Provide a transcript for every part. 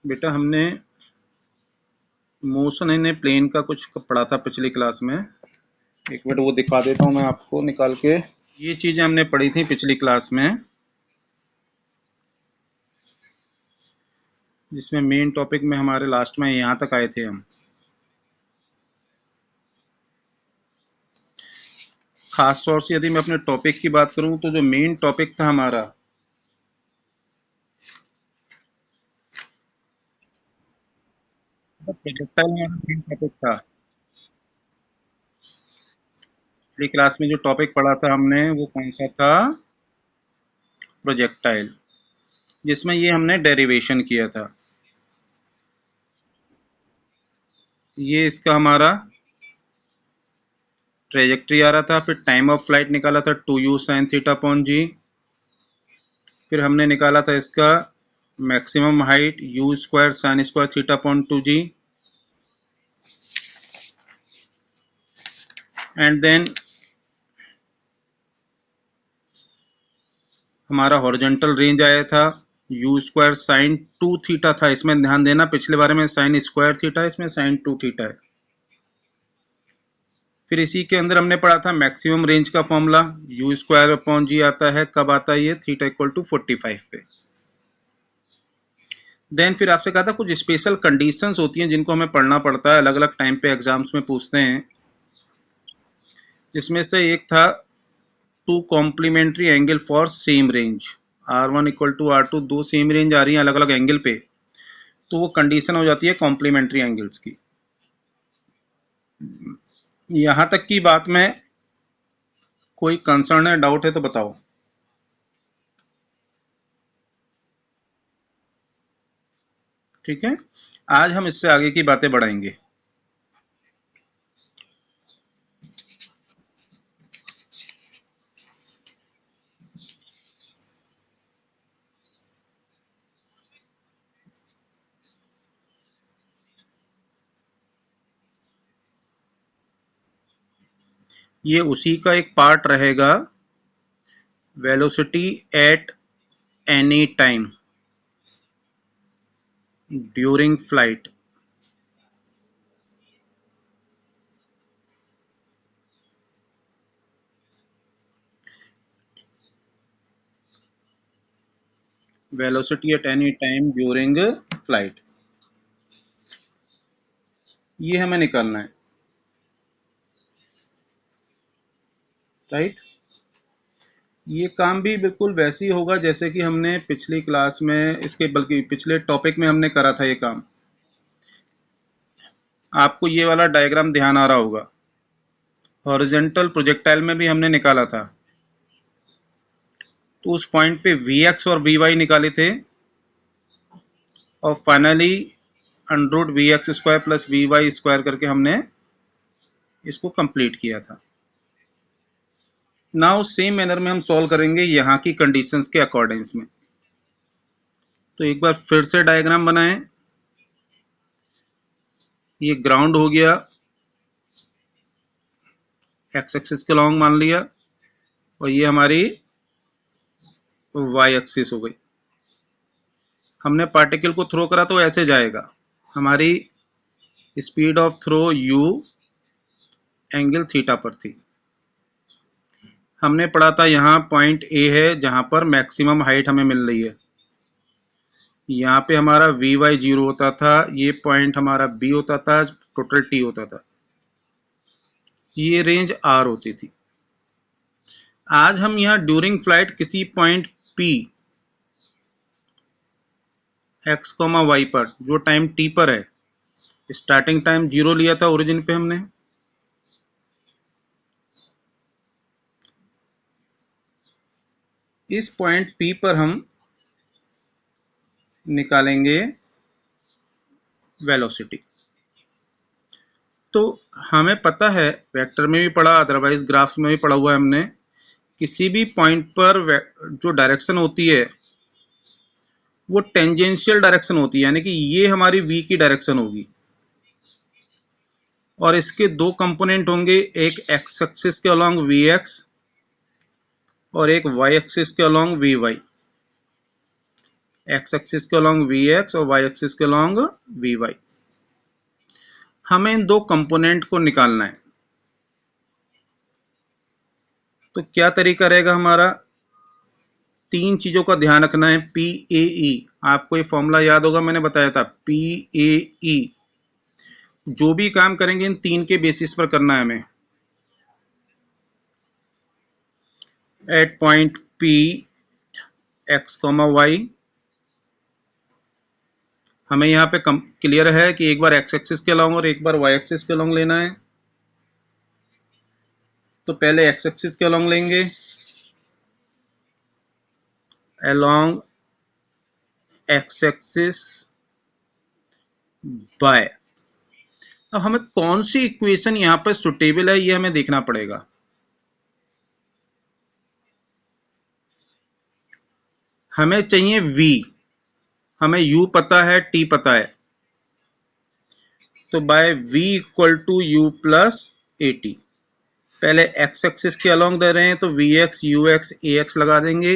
बेटा हमने motion in A plane का कुछ पढ़ा था पिछली क्लास में। एक मिनट वो दिखा देता हूँ मैं आपको निकाल के। ये चीजें हमने पढ़ी थी पिछली क्लास में, जिसमें मेन टॉपिक में हमारे लास्ट में यहाँ तक आए थे हम। खास तौर से यदि मैं अपने टॉपिक की बात करूं तो जो मेन टॉपिक था हमारा, प्रोजेक्टाइल हमारा मेन टॉपिक था। पिछली क्लास में जो टॉपिक पढ़ा था हमने वो कौन सा था? प्रोजेक्टाइल, जिसमें ये हमने डेरिवेशन किया था। ये इसका हमारा ट्रेजेक्ट्री आ रहा था, फिर टाइम ऑफ फ्लाइट निकाला था 2u sin थीटा अपॉन जी, फिर हमने निकाला था इसका maximum height u square sine square theta upon 2g, and then हमारा हॉरिजॉन्टल रेंज आया था u स्क्वायर साइन 2 थीटा था। इसमें ध्यान देना, पिछले बारे में साइन स्क्वायर थीटा, इसमें साइन 2 थीटा है। फिर इसी के अंदर हमने पढ़ा था मैक्सिमम रेंज का फॉर्मूला, u स्क्वायर अपॉन जी आता है, कब आता है ये? थीटा इक्वल टू 45 पे। देन फिर आपसे कहा था कुछ स्पेशल कंडीशंस होती हैं जिनको हमें पढ़ना पड़ता है, अलग अलग टाइम पे एग्जाम्स में पूछते हैं। जिसमें से एक था two complementary angle for same range, R1 equal to R2, दो सेम रेंज आ रही है अलग अलग एंगल पे, तो वो कंडीशन हो जाती है कॉम्प्लीमेंट्री एंगल्स की। यहां तक की बात में कोई कंसर्न है, डाउट है तो बताओ। ठीक है, आज हम इससे आगे की बातें बढ़ाएंगे। ये उसी का एक पार्ट रहेगा, velocity at any time during flight. Velocity at any time during flight, ये हमें निकालना है, राइट। ये काम भी बिल्कुल वैसे ही होगा जैसे कि हमने पिछली क्लास में, इसके बल्कि पिछले टॉपिक में हमने करा था ये काम। आपको ये वाला डायग्राम ध्यान आ रहा होगा, हॉरिजॉन्टल प्रोजेक्टाइल में भी हमने निकाला था। तो उस पॉइंट पे Vx और Vy निकाले थे, और finally under root Vx square plus Vy square करके हमने इसको कंप्लीट किया था। नाउ सेम मैनर में हम सॉल्व करेंगे यहाँ की कंडीशंस के अकॉर्डिंग्स में। तो एक बार फिर से डायग्राम बनाएं। ये ग्राउंड हो गया, एक्स एक्सिस के लॉन्ग मान लिया, और ये हमारी वाई एक्सिस हो गई। हमने पार्टिकल को थ्रो करा तो ऐसे जाएगा। हमारी speed of throw u angle theta पर थी। हमने पढ़ा था यहाँ पॉइंट ए है जहां पर मैक्सिमम हाइट हमें मिल रही है। यहाँ पे हमारा Vy 0 होता था, ये पॉइंट हमारा B होता था, टोटल T होता था, ये रेंज R होती थी। आज हम यहाँ ड्यूरिंग फ्लाइट किसी पॉइंट P x, y पर, जो टाइम t पर है, स्टार्टिंग टाइम 0 लिया था ओरिजिन पे हमने, इस पॉइंट P पर हम निकालेंगे वेलोसिटी। तो हमें पता है, वेक्टर में भी पढ़ा, अदरवाइज ग्राफ्स में भी पढ़ा हुआ है हमने, किसी भी पॉइंट पर जो डायरेक्शन होती है वो टेंजेंशियल डायरेक्शन होती है, यानी कि ये हमारी v की डायरेक्शन होगी, और इसके दो कंपोनेंट होंगे, एक एक्स एक्सिस के अलोंग vx और एक y एक्सिस के अलोंग vy। एक्स एक्सिस के अलॉन्ग वी एक्स और वाई एक्सिस के अलॉन्ग वी वाई। हमें इन दो कंपोनेंट को निकालना है। तो क्या तरीका रहेगा हमारा? तीन चीजों का ध्यान रखना है। पी ए ई, आपको ये फॉर्मूला याद होगा, मैंने बताया था। पी ए ई, जो भी काम करेंगे इन तीन के बेसिस पर करना है हमें। At point P x comma y, हमें यहाँ पे क्लियर है कि एक बार एक्स एक्सिस के अलॉन्ग और एक बार वाई एक्सिस के अलॉन्ग लेना है। तो पहले एक्स एक्सिस के अलॉन्ग लेंगे, along एक्स एक्सिस बाय। अब हमें कौन सी इक्वेशन यहां पर सुटेबल है ये हमें देखना पड़ेगा। हमें चाहिए v, हमें u पता है, t पता है। तो by v equal to u plus a t. पहले एक्स एक्सिस के अलॉन्ग दे रहे हैं तो v x u x a x लगा देंगे।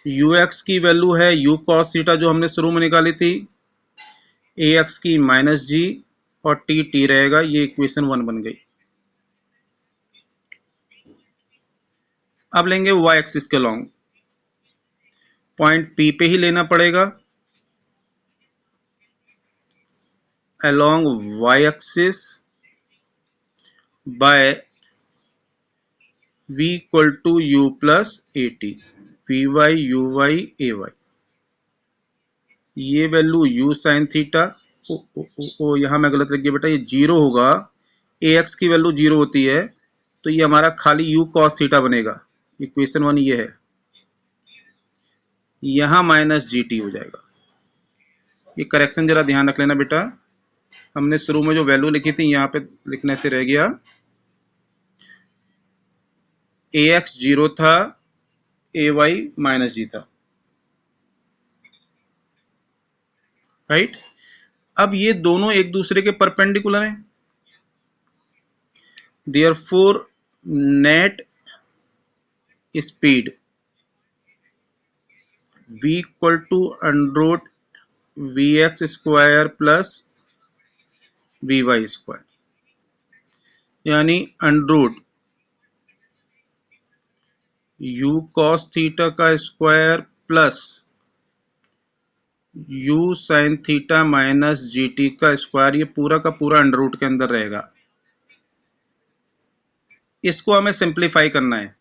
यू एक्स की वैल्यू है यू कॉस थीटा जो हमने शुरू में निकाली थी, ए एक्स की माइनस जी, और टी टी रहेगा। ये इक्वेशन 1 बन गई। अब लेंगे वाई एक्सिस के लॉन्ग, पॉइंट पी पे ही लेना पड़ेगा। along y axis by v equal to u plus a t, v y u y a y. ये वैल्यू u साइन थीटा, ओ यहां मैं गलत लग गया बेटा, ये जीरो होगा। ए एक्स की वैल्यू जीरो होती है, तो ये हमारा खाली u cos थीटा बनेगा। इक्वेशन 1 ये है। यहां माइनस जी टी हो जाएगा। ये करेक्शन जरा ध्यान रख लेना बेटा, हमने शुरू में जो वैल्यू लिखी थी यहां पे लिखने से रह गया। ए एक्स जीरो था, ए वाई माइनस जी था, राइट। अब ये दोनों एक दूसरे के परपेंडिकुलर हैं, therefore net speed v equal to under v x square plus v y square, यानी अंडर यू कॉस थीटा का square plus u sine theta minus g t का स्क्वायर। ये पूरा का पूरा अंडर रूट के अंदर रहेगा। इसको हमें सिंप्लीफाई करना है।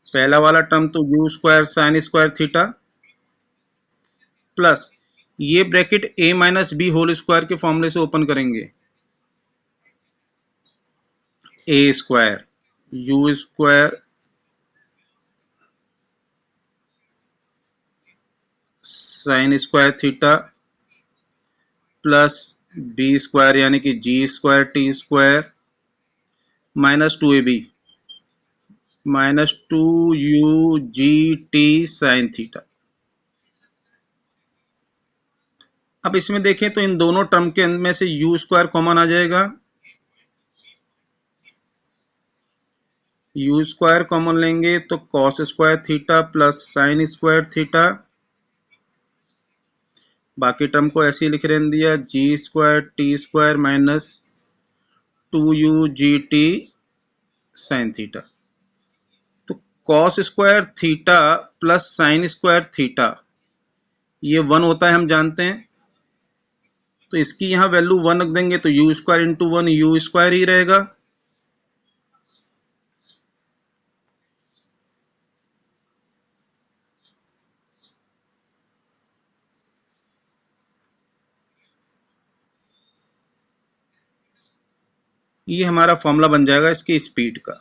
पहला वाला टर्म तो u square sine square theta plus ये bracket a minus b whole square के फॉर्मूले से ओपन करेंगे, a square u square sine square theta plus b square यानी कि g square t square minus 2ab minus 2u g t sine theta. अब इसमें देखें तो इन दोनों टर्म के अंदर में से यू स्क्वायर कॉमन आ जाएगा। यू स्क्वायर कॉमन लेंगे तो cos square theta plus sine square theta, बाकी टर्म को ऐसे ही लिख रहने दिया, g square t square minus 2u g t sine theta. तो cos square theta plus sine square theta ये 1 होता है, हम जानते हैं। तो इसकी यहां वैल्यू 1 रख देंगे तो u square into 1 u square ही रहेगा। ये हमारा फॉर्मूला बन जाएगा इसकी स्पीड का।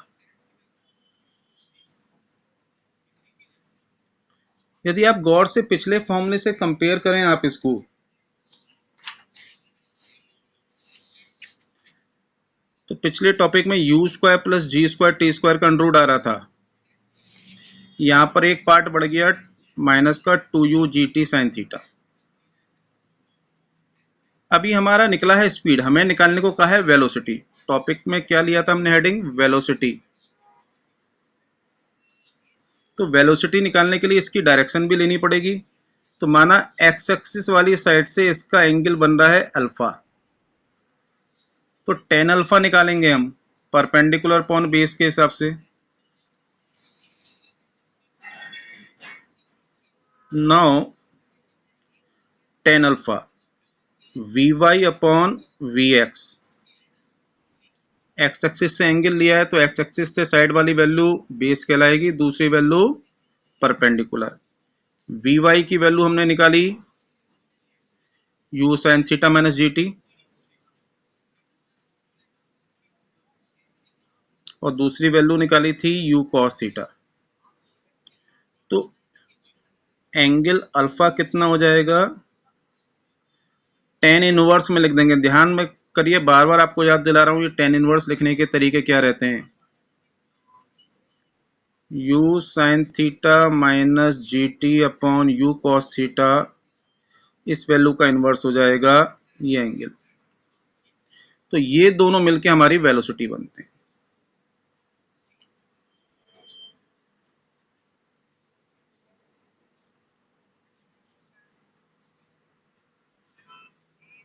यदि आप गौर से पिछले फॉर्मूले से कंपेयर करें आप इसको, तो पिछले टॉपिक में u square plus g square t square का अंडर रूट आ रहा था। यहां पर एक पार्ट बढ़ गया माइनस का 2u g t sine theta. अभी हमारा निकला है स्पीड, हमें निकालने को कहा है वेलोसिटी। टॉपिक में क्या लिया था हमने हेडिंग? वेलोसिटी। तो वेलोसिटी निकालने के लिए इसकी डायरेक्शन भी लेनी पड़ेगी। तो माना एक्स एक्सिस वाली साइड से इसका एंगल बन रहा है अल्फा, तो टेन अल्फा निकालेंगे हम परपेंडिकुलर अपॉन बेस के हिसाब से। Now tan alpha v y upon v x, x axis से एंगल लिया है तो एक्स एक्सिस से साइड वाली वैल्यू बेस कहलाएगी, दूसरी वैल्यू परपेंडिकुलर। वी वाई की वैल्यू हमने निकाली u sine theta minus g t, और दूसरी वैल्यू निकाली थी यू कॉस थीटा। तो एंगल अल्फा कितना हो जाएगा, टेन इनवर्स में लिख देंगे। ध्यान में करिए, बार बार आपको याद दिला रहा हूं, ये टेन इनवर्स लिखने के तरीके क्या रहते हैं। You sine theta minus g T upon you cos theta, इस वैल्यू का इनवर्स हो जाएगा ये एंगल। तो ये दोनों मिलके हमारी वेलोसिटी बनते हैं।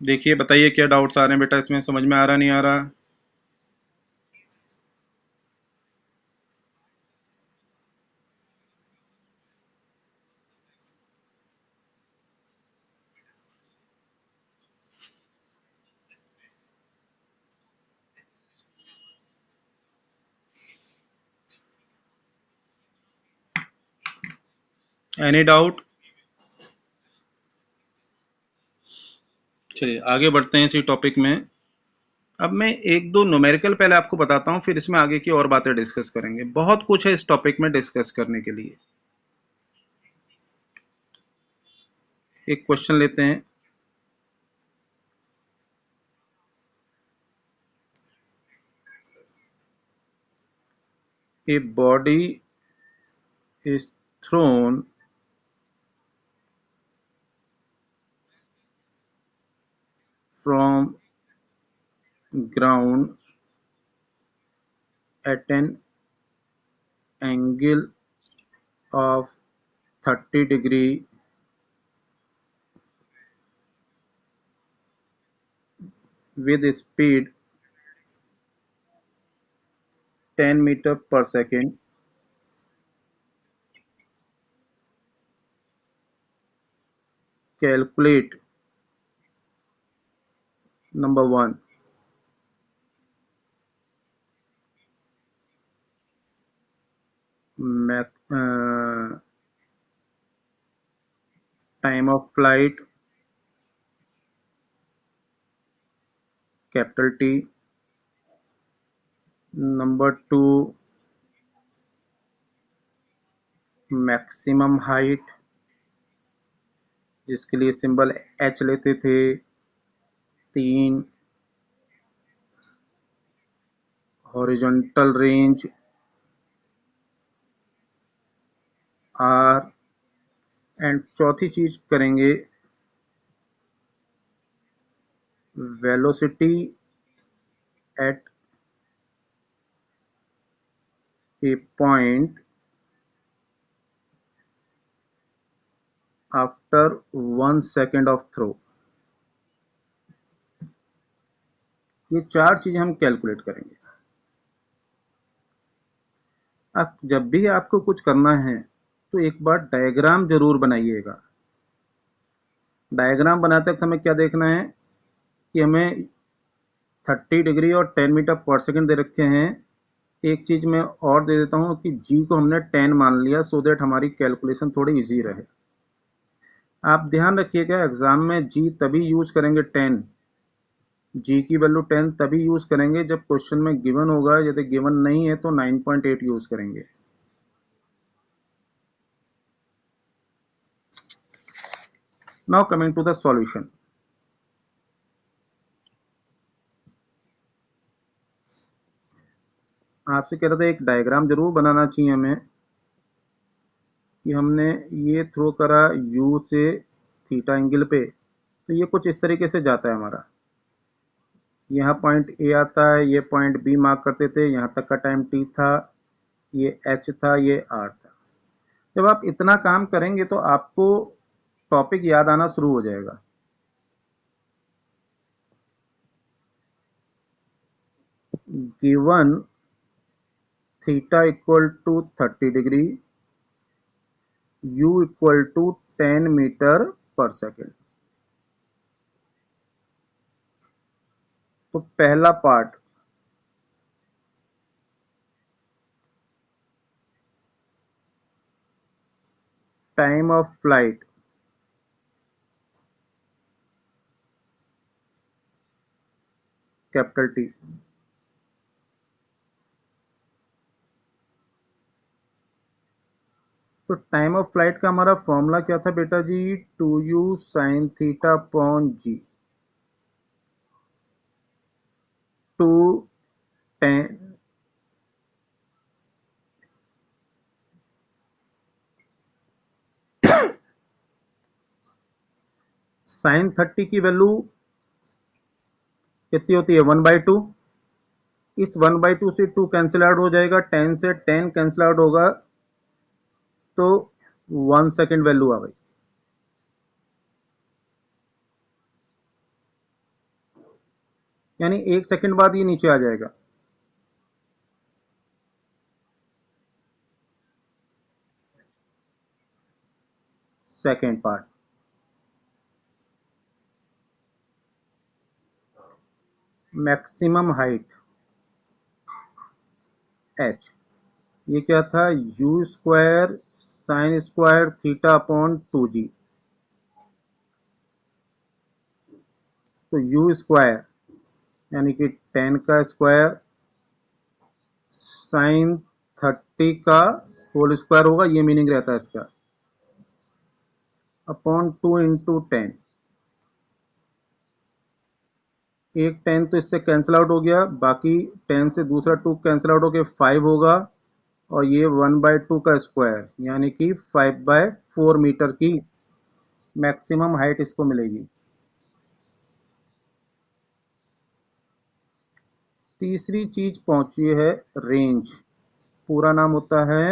देखिए बताइए क्या डाउट्स आ रहे हैं बेटा, इसमें समझ में आ रहा नहीं आ रहा। Any doubt? चलिए आगे बढ़ते हैं इसी टॉपिक में। अब मैं एक दो न्यूमेरिकल पहले आपको बताता हूं, फिर इसमें आगे की और बातें डिस्कस करेंगे। बहुत कुछ है इस टॉपिक में डिस्कस करने के लिए। एक क्वेश्चन लेते हैं। A body is throne from ground at an angle of 30 degree with speed 10 meter per second. Calculate number one, time of flight capital T. Number two, maximum height, जिसके लिए symbol H लेते थे। तीन, horizontal range R, and चौथी चीज करेंगे velocity at a point after 1 second of throw. ये चार चीजें हम कैलकुलेट करेंगे। अब जब भी आपको कुछ करना है तो एक बार डायग्राम जरूर बनाइएगा। डायग्राम बनाते वक्त हमें क्या देखना है कि हमें 30 डिग्री और 10 मीटर पर सेकंड दे रखे हैं। एक चीज मैं और दे देता हूं कि जी को हमने 10 मान लिया, सो दैट हमारी कैलकुलेशन थोड़ी इजी रहे। आप ध्यान रखिएगा, एग्जाम में जी तभी यूज करेंगे 10, जी की वैल्यू 10 तभी यूज करेंगे जब क्वेश्चन में गिवन होगा। यदि गिवन नहीं है तो 9.8 यूज करेंगे। Now coming to the solution. आपसे कह रहा था एक डायग्राम जरूर बनाना चाहिए हमें कि हमने ये थ्रो करा यू से थीटा एंगल पे, तो ये कुछ इस तरीके से जाता है हमारा। यहाँ पॉइंट ए आता है, ये पॉइंट बी मार्क करते थे, यहाँ तक का टाइम टी था, ये एच था, ये आर था। जब आप इतना काम करेंगे तो आपको टॉपिक याद आना शुरू हो जाएगा। Given theta equal to 30 degree, u equal to 10 metre पर सेकेंड। तो पहला part, time of flight, capital T. तो टाइम ऑफ फ्लाइट का हमारा फॉर्मूला क्या था बेटा जी? 2u sine theta upon g. Two 10 sine 30 की वैल्यू कितनी होती है? 1/2। इस 1/2 से 2 कैंसिल आउट हो जाएगा, 10 से 10 कैंसिल आउट होगा, तो 1 सेकेंड वैल्यू आ गई। यानी 1 सेकेंड बाद ये नीचे आ जाएगा। Second part, maximum height h, ये क्या था? u square sine square theta upon 2g। तो u स्क्वायर यानी कि 10 का स्क्वायर साइन 30 का होल स्क्वायर होगा, ये मीनिंग रहता है इसका, अपॉन 2 इंटू 10। एक 10 तो इससे कैंसिल आउट हो गया, बाकी 10 से दूसरा 2 कैंसिल आउट होके 5 होगा, और ये 1/2 का स्क्वायर यानी कि 5/4 मीटर की मैक्सिमम हाइट इसको मिलेगी। तीसरी चीज पहुंची है रेंज। पूरा नाम होता है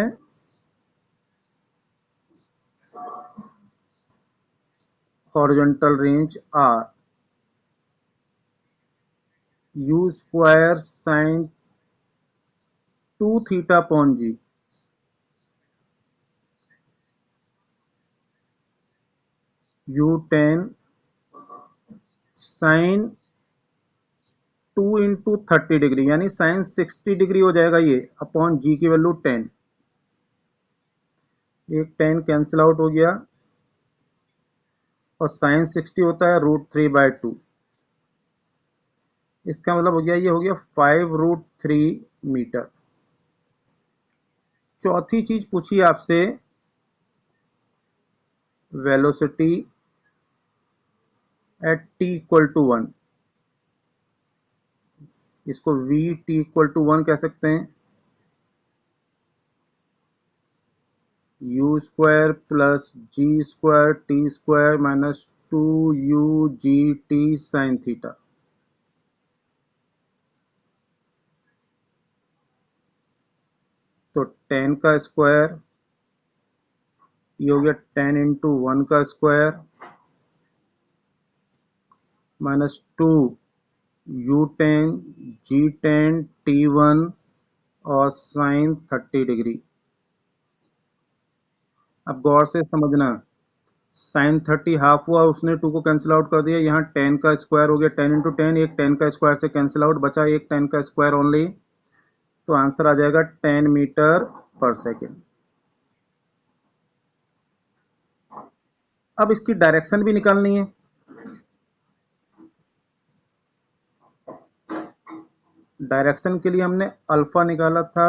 horizontal range R। u square sine 2 theta upon g. u10 sine 2 into 30 degree यानी साइन 60 डिग्री हो जाएगा ये, अपॉन जी की वैल्यू 10। एक 10 कैंसिल आउट हो गया, और साइन 60 होता है √3/2। इसका मतलब हो गया, ये हो गया 5√3 मीटर। चौथी चीज पूछी आपसे, velocity at t equal to 1। इसको v t इक्वल टू 1 कह सकते हैं। u square plus g square t square minus 2u/g/t sine theta. तो 10 का स्क्वायर, ये हो गया 10 इंटू 1 का square, minus 2u10 g10 t1 और साइन 30 डिग्री। अब गौर से समझना, साइन 30 हाफ हुआ, उसने 2 को कैंसिल आउट कर दिया, यहाँ 10 का स्क्वायर हो गया, 10 इंटू 10, एक 10 का स्क्वायर से कैंसिल आउट, बचा एक 10 का स्क्वायर ओनली। तो आंसर आ जाएगा 10 मीटर पर सेकेंड। अब इसकी डायरेक्शन भी निकालनी है। डायरेक्शन के लिए हमने अल्फा निकाला था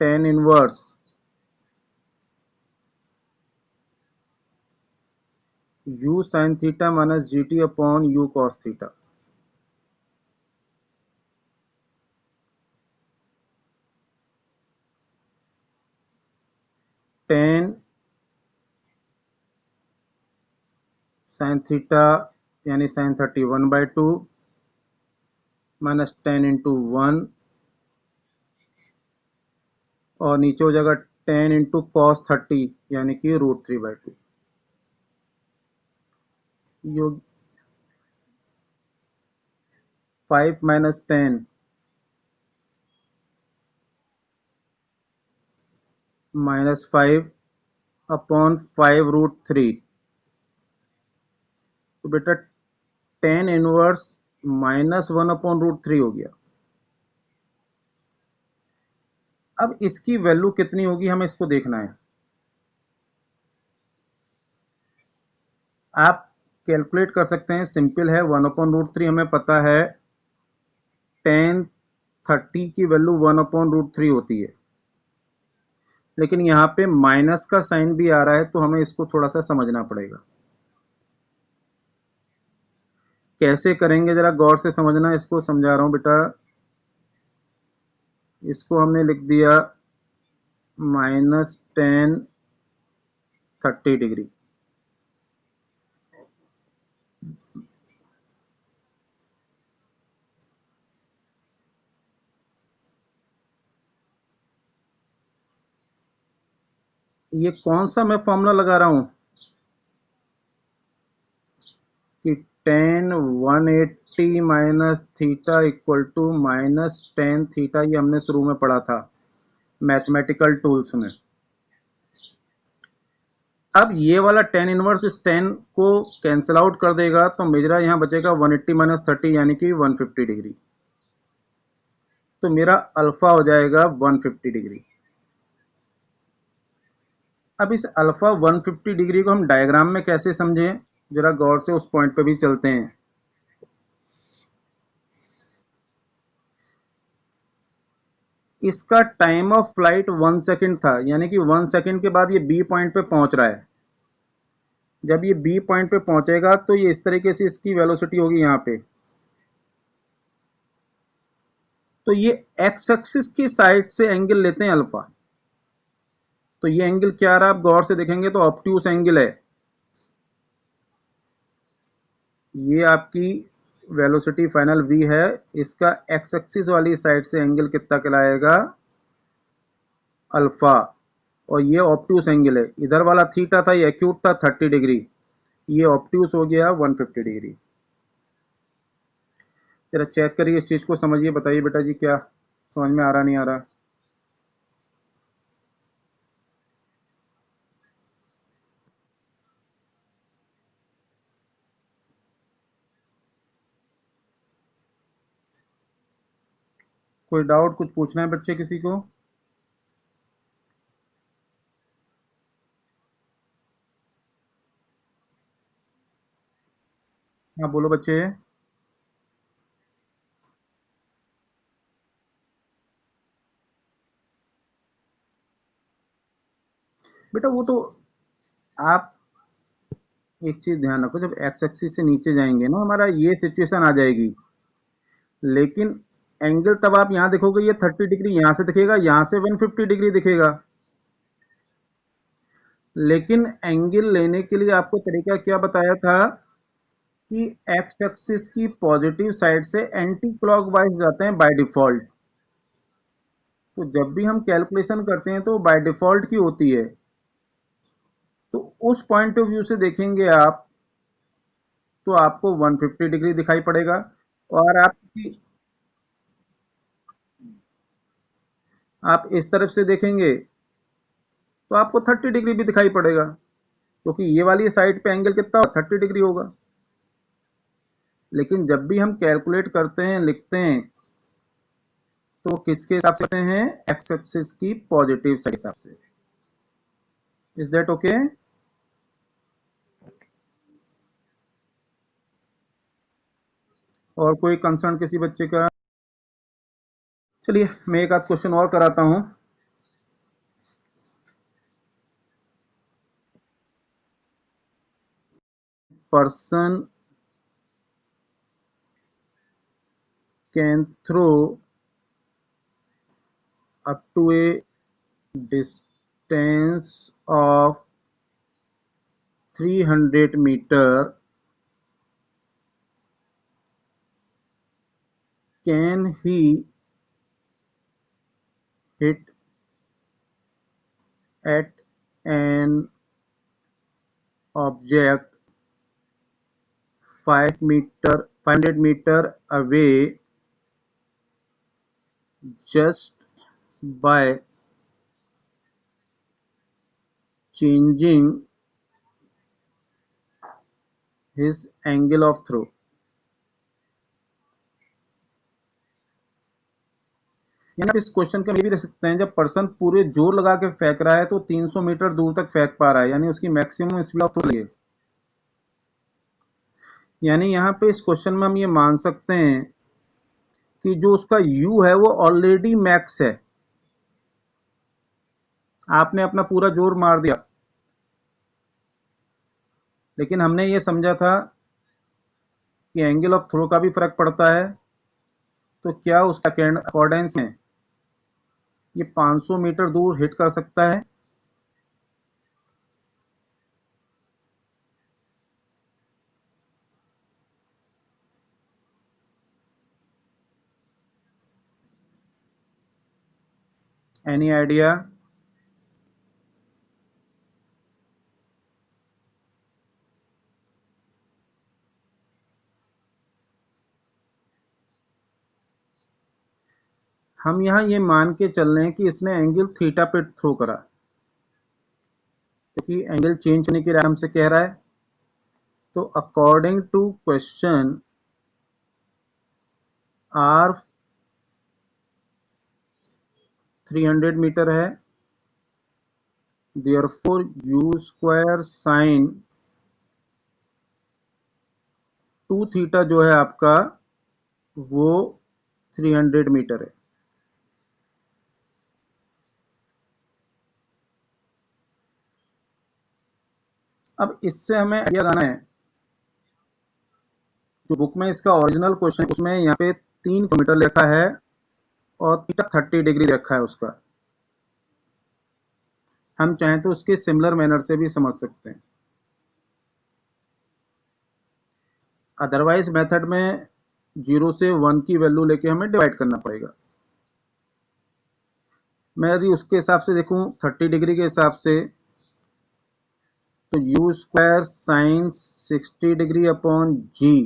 10 inverse u sine theta minus g T upon u cos theta. Ten sine theta यानी साइन 30 1/2 माइनस 10 इंटू 1, और नीचे हो जाएगा 10 इंटू कॉस 30 यानी कि √3/2 योग 5 माइनस 10 माइनस 5 अपॉन 5√3। तो बेटा 10 इनवर्स -1/√3 हो गया। अब इसकी वैल्यू कितनी होगी हमें इसको देखना है। आप कैलकुलेट कर सकते हैं, सिंपल है। 1/√3 हमें पता है, tan 30 की वैल्यू 1/√3 होती है, लेकिन यहाँ पे माइनस का साइन भी आ रहा है, तो हमें इसको थोड़ा सा समझना पड़ेगा। कैसे करेंगे जरा गौर से समझना, इसको समझा रहा हूं बेटा। इसको हमने लिख दिया -tan 30°। ये कौन सा मैं फॉर्मूला लगा रहा हूं कि tan 180 minus theta equal to -tan theta. ये हमने शुरू में पढ़ा था मैथमेटिकल टूल्स में। अब ये वाला tan इनवर्स इस tan को कैंसिल आउट कर देगा, तो मेरा यहां बचेगा 180 माइनस 30 यानी कि 150°। तो मेरा अल्फा हो जाएगा 150°। अब इस अल्फा 150° को हम डायग्राम में कैसे समझें, जरा गौर से उस पॉइंट पे भी चलते हैं। इसका टाइम ऑफ फ्लाइट 1 सेकंड था, यानी कि 1 सेकंड के बाद ये बी पॉइंट पे पहुंच रहा है। जब ये बी पॉइंट पे पहुंचेगा तो ये इस तरीके से इसकी वेलोसिटी होगी यहां पे। तो ये एक्स एक्सिस की साइड से एंगल लेते हैं अल्फा। तो ये एंगल क्या रहा, आप गौर से देखेंगे तो ऑब्ट्यूस एंगल है। ये आपकी वेलोसिटी फाइनल v है, इसका एक्स एक्सिस वाली साइड से एंगल कितना कहलाएगा, अल्फा। और ये ऑब्ट्यूस एंगल है। इधर वाला थीटा था, ये एक्यूट था 30°। ये ऑब्ट्यूस हो गया 150°। जरा चेक करिए इस चीज को, समझिए, बताइए बेटा जी क्या समझ में आ रहा नहीं आ रहा। कोई डाउट, कुछ पूछना है बच्चे किसी को? हाँ बोलो बच्चे। बेटा वो तो आप एक चीज ध्यान रखो, जब एक्स एक्सिस से नीचे जाएंगे ना हमारा ये सिचुएशन आ जाएगी। लेकिन एंगल तब आप यहां देखोगे ये 30° यहां से दिखेगा, यहां से 150° दिखेगा। लेकिन एंगल लेने के लिए आपको तरीका क्या बताया था कि एक्स एक्सिस की पॉजिटिव साइड से एंटी क्लॉकवाइज जाते हैं बाय डिफॉल्ट। तो जब भी हम कैलकुलेशन करते हैं तो बाय डिफॉल्ट की होती है। तो उस पॉइंट ऑफ व्यू से देखेंगे आप तो आपको 150° दिखाई पड़ेगा। और आप इस तरफ से देखेंगे तो आपको 30° भी दिखाई पड़ेगा, क्योंकि ये वाली साइड पे एंगल कितना 30° होगा। लेकिन जब भी हम कैलकुलेट करते हैं, लिखते हैं, तो किसके हिसाब से करते हैं, एक्स एक्सिस की पॉजिटिव साइड के हिसाब से। Is that okay? और कोई कंसर्न किसी बच्चे का? चलिए मैं एक आध क्वेश्चन और कराता हूं। Person can throw up to a distance of 300 meter, can he hit at an object 500 meter away just by changing his angle of throw। यानी आप इस क्वेश्चन का ये भी रख सकते हैं, जब पर्सन पूरे जोर लगा के फेंक रहा है तो 300 मीटर दूर तक फेंक पा रहा है, यानी उसकी मैक्सिमम स्पीड ऑफ थ्रो है। यानी यहाँ पे इस क्वेश्चन में हम ये मान सकते हैं कि जो उसका यू है वो ऑलरेडी मैक्स है। आपने अपना पूरा जोर मार दिया, लेकिन हमने ये समझा था कि एंगल ऑफ थ्रो का भी फर्क पड़ता है, तो क्या उसका अकॉर्डेंस में ये 500 मीटर दूर हिट कर सकता है? Any idea? हम यहां ये मान के चल रहे हैं कि इसने एंगल थीटा पे थ्रो करा, क्योंकि एंगल चेंज होने की राय हमसे कह रहा है। तो according to question R 300 metre है, therefore u square sine 2 theta जो है आपका वो 300 मीटर है। अब इससे हमें आइडिया लगाना है, जो बुक में इसका ओरिजिनल क्वेश्चन उसमें यहाँ पे 3 किलोमीटर लिखा है और थीटा 30 डिग्री रखा है उसका। हम चाहें तो उसके सिमिलर मैनर से भी समझ सकते हैं। अदरवाइज मेथड में 0 से 1 की वैल्यू लेके हमें डिवाइड करना पड़ेगा। मैं यदि उसके हिसाब से देखूं 30 डिग्री के हिसाब से, तो u square sine 60 degree upon g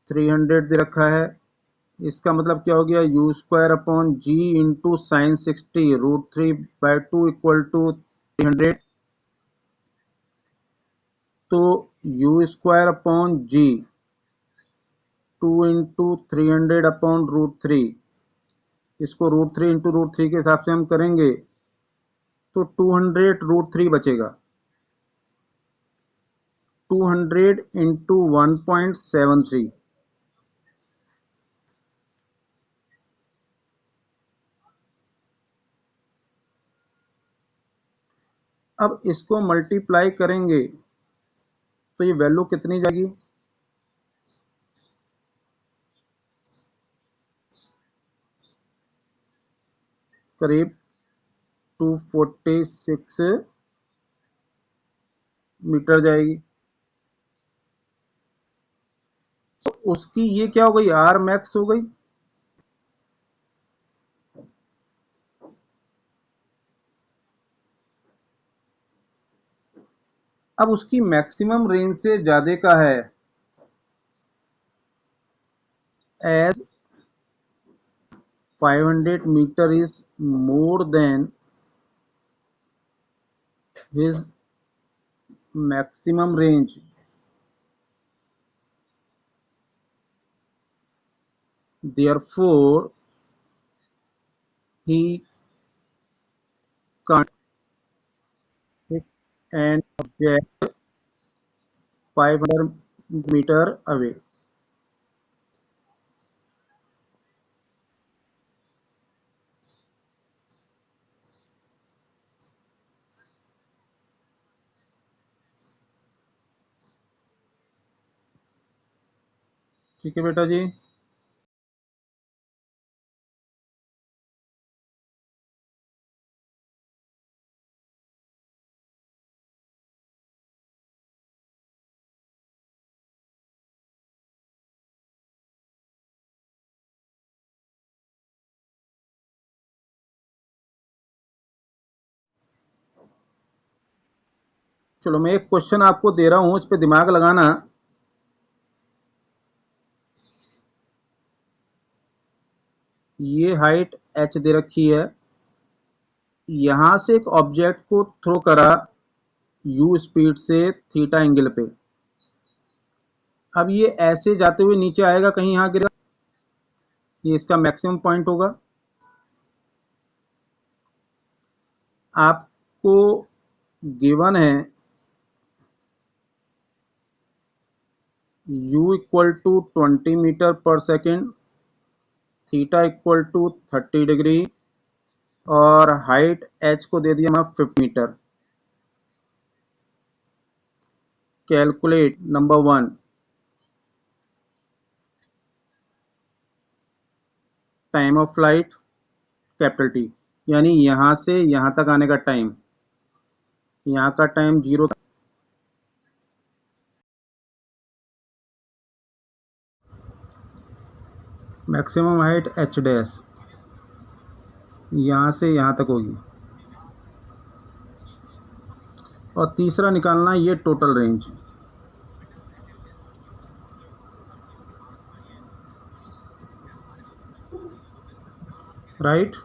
300 दे रखा है। इसका मतलब क्या हो गया, u square upon g into sine 60 √3/2 equal to 300। तो u square upon g 2 into 300 upon √3, इसको √3 इंटू √3 के हिसाब से हम करेंगे तो 200 √3 बचेगा। 200 इंटू 1.73, अब इसको मल्टीप्लाई करेंगे तो ये वैल्यू कितनी जाएगी, करीब 246 मीटर जाएगी। तो उसकी ये क्या हो गई, आर मैक्स हो गई। अब उसकी मैक्सिमम रेंज से ज्यादा का है, as 500 metre is more than his maximum range, therefore he can't hit an object 500 metre away. ठीक है बेटा जी। चलो मैं एक क्वेश्चन आपको दे रहा हूं, इस पे दिमाग लगाना। ये हाइट h दे रखी है, यहां से एक ऑब्जेक्ट को थ्रो करा u स्पीड से थीटा एंगल पे। अब ये ऐसे जाते हुए नीचे आएगा, कहीं यहां गिरेगा, ये इसका मैक्सिमम पॉइंट होगा। आपको गिवन है u इक्वल टू 20 मीटर पर second, theta equal to 30 degree, और हाइट h को दे दिया 50 metre. Calculate number 1, time of flight capital T, यानी यहां से यहां तक आने का टाइम, यहां का time 0। Maximum height h dash यहां से यहां तक होगी, और तीसरा निकालना ये टोटल रेंज। राइट।